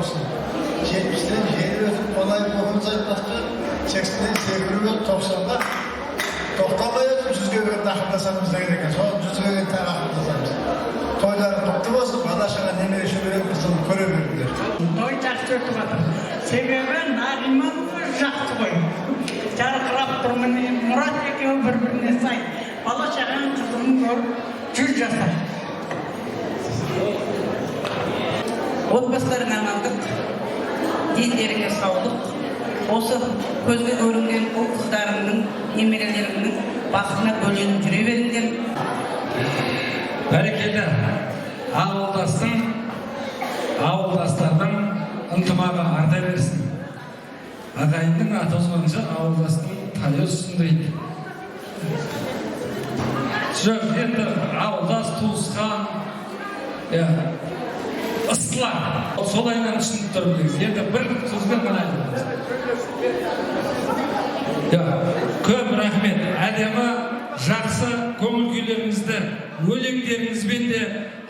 olsun. 70'ten yeni ötüp kolay bir okulumuza gitmekte. 80'den sevgili 90'da 90'da yazım cüzge bir nakıdasanımız da gereken. Sonra cüzge bir tane nakıdasanımız. Toyların kutlu olsun, Adaşı'na nemeli şu benim kızımı görebilirler. Toy жақсы өтіп жатыр. Себебі Нағима жақсы ғой. Жарқырап тұрмын, Мұрат екеуі бір-біріне сай. Бала шағаның қызығын көріп жүр жасар. Отбасыларына амандық, дендеріңе саулық, осы көзге көрінген ұл қыздарыңның, немерелеріңнің бақытына бөленіп жүре беріңдер. Бәрекелді, ауылдастардың ынтымағы арта берсін. Ағайындың аты озғанша ауылдастың тайы ұстын дейді. Жоқ, енді ауылдас туысқан, ыстылар. Солайынан түсініп тұр біліңіз. Енді бір сөзбен ғана айтамыз. Көп рахмет. Әдемі, жақсы көңіл күйлеріңізді, өлеңдеріңізбен де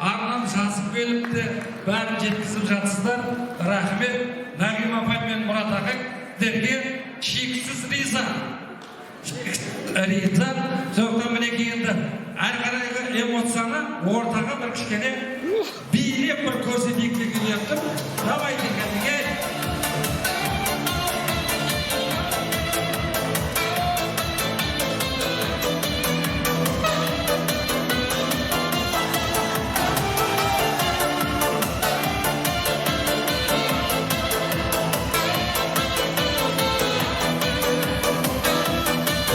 арнан жазып келіпті, бәрін жеткізіп жатсыздар. Рахмет. Нағима апай мен Мұрат ағайдерге шексіз риза. Сондықтан мінекей енді әрі қарайғы эмоцияны ортаға бір кішкене билеп бір көрсетейік деген ниетім. Давайте кәдеге.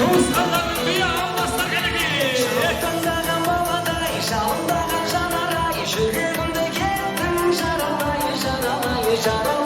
Туысқандарың бия алмастар кәдеге. Шырақтандаған баладай, жалындаған жанарай, жүрегімді кеттің жаралай, жаралай, жаралай.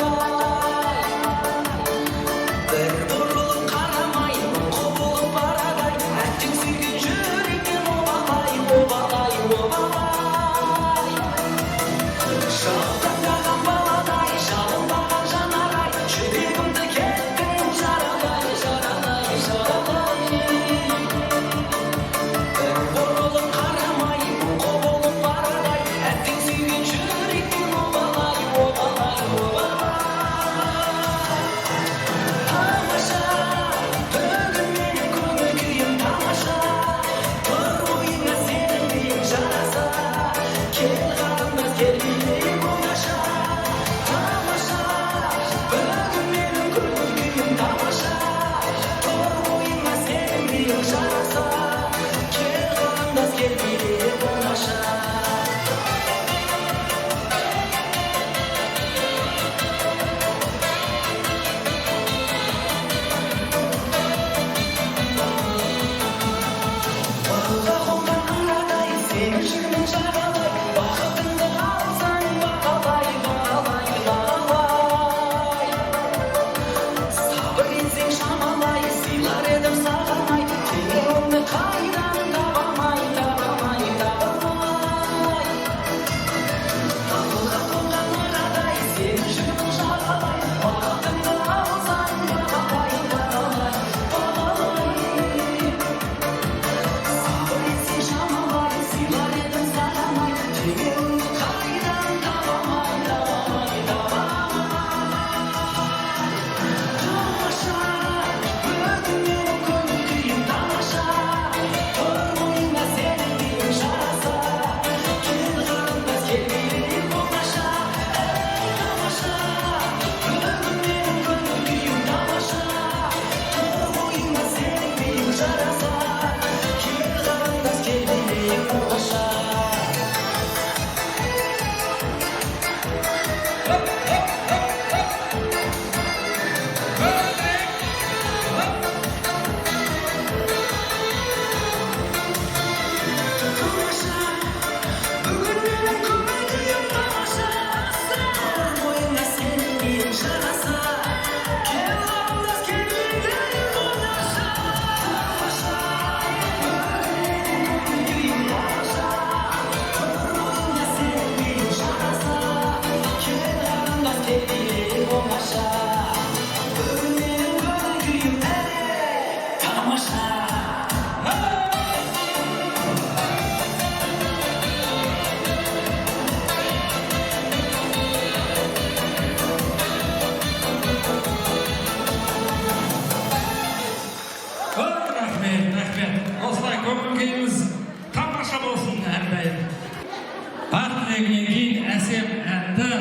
дегеннен кейін әсем әнді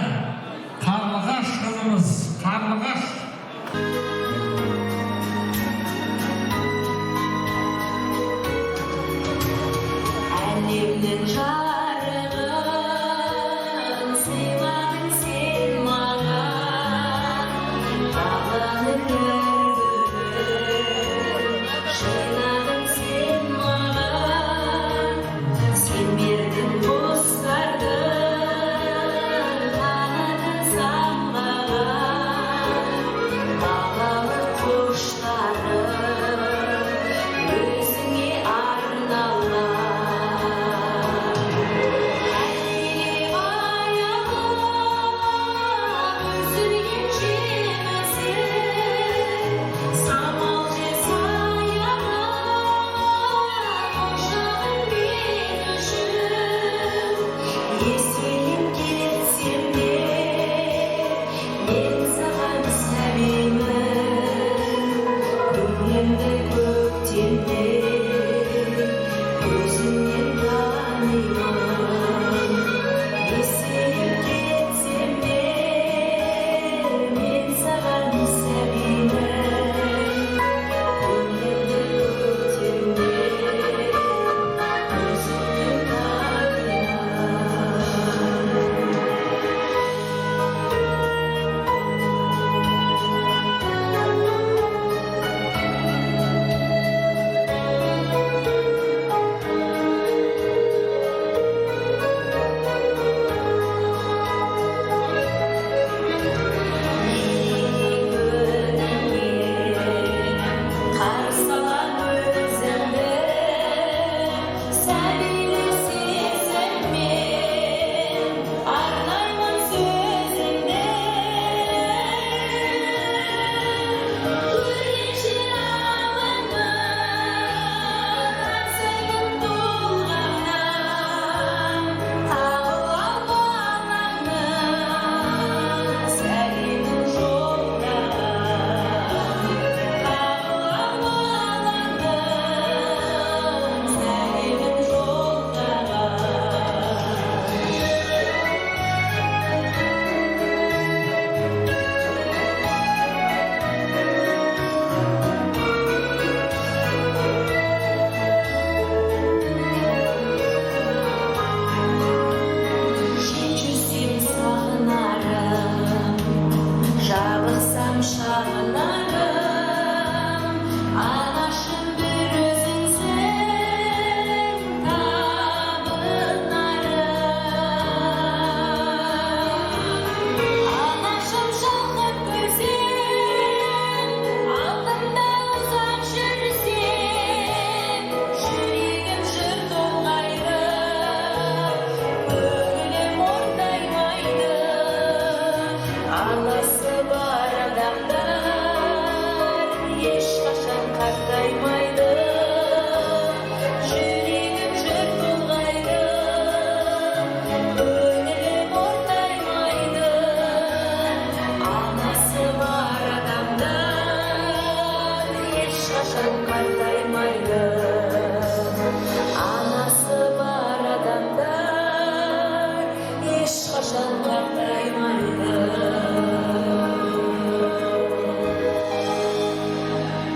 Қарлығаш қызымыз, Қарлығаш. Әлемнің жарығын сыйладың сен маған, қаланың өргүлін жинадың сен маған, сен бердің құстардың қанатын самғаған, балалық құштарым өзіңе арналған.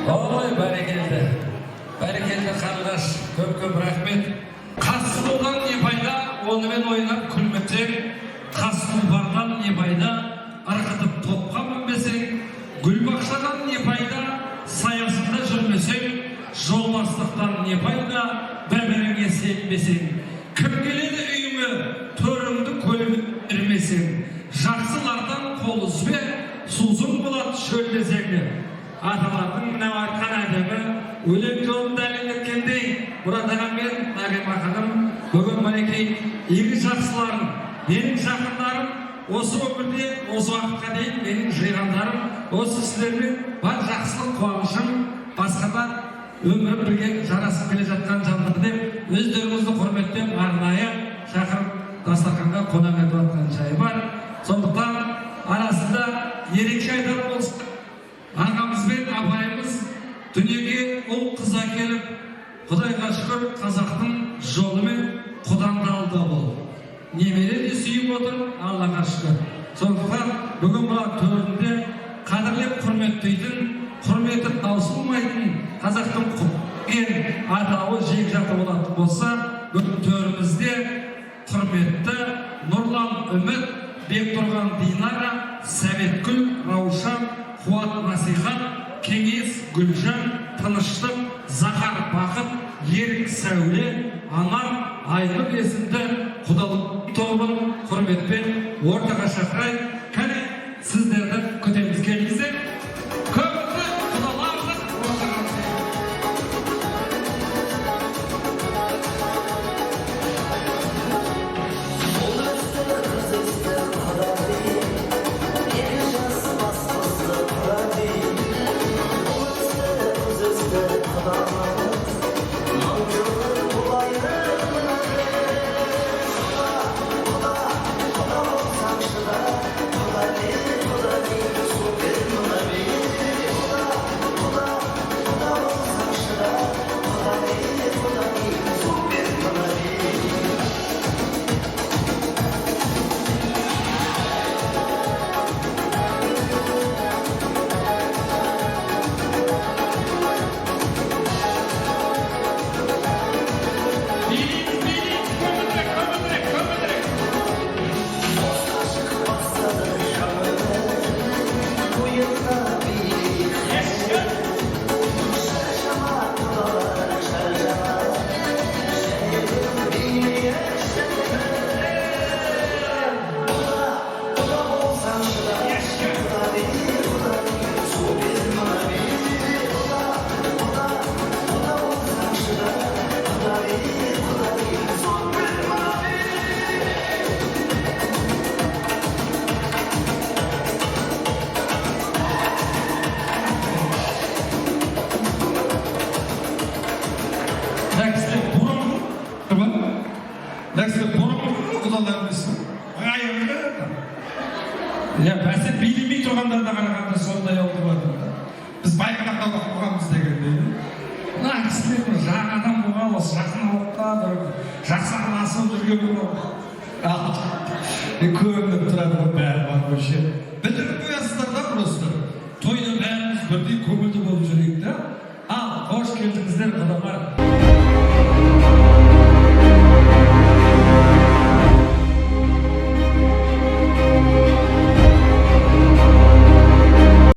Ой, бәрекелді. Бәрекелді Қарлығаш. Көп рахмет. Қасы болған не пайда, онымен ойнап күлмесең, қасы тұлпардан не пайда, ырғытып топқа мінбесең, гүлбақшадан не пайда, саясында жүрмесең, жолбастықтан не пайда, бір-біріңе сенбесең. Кім келеді үйіңе, төріңді көлмірмесең, жақсылардан қол үзбе, сузың болады шөлдесеңді. Аталардың мынау айтқан әдемі өлең жолын дәлелдеткендей, Мұрат ағам мен Нағима ханым бүгін мінекей игі жақсыларым, менің жақындарым, осы өмірде осы уақытқа дейін менің жиғандарым, осы сіздермен бар жақсылық қуанышым, басқа да өмірі бірге жарасып келе жатқан жандар деп өздеріңізді құрметтеп арнайы шақырып дастарханға қонақ етіп жатқан жайы бар. Сондықтан арасында ерекше айтар болсын. Ағамыз бен апайымыз дүниеге ұл қыз әкеліп, Құдайға шүкір қазақтың жолымен құданды алды ол. Немере келіп отыр, Аллаға шүкір. Сондықтан бүгін бұлар төрінде қадірлеп құрметтейтін, құрметі таусылмайтын қазақтың ең атауы жекжаты болатын болса, бүгін төрімізде құрметті Нұрлан Үміт, Бектұрған Динара, Сәбеткүл, Раушан, Қуат Насихат, Кеңес, Гүлжан, Тыныштық, Захар Бақыт, Ерік Сәуле, Анар, Айнұр есімді құдалық тобын құрметпен ортаға шақырайық. Кәне сіздерді күтеміз, келіңіздер. Көпті құдаларды ортаға. Бәсе билемей тұрғандарына қарағанда сондай oldu бар. Біз байқап қалғанбыз дегендей. Мына кісілер жаңадан болған осы жақын уақытта жақсы араласып жүрген көрініп тұрады ғой бәрі бар көше. Бітіріп қоясыздар да просто. Тойда бәріміз бірдей көңілді болып жүрейік та. Ал, қош келдіңіздер, құдалар.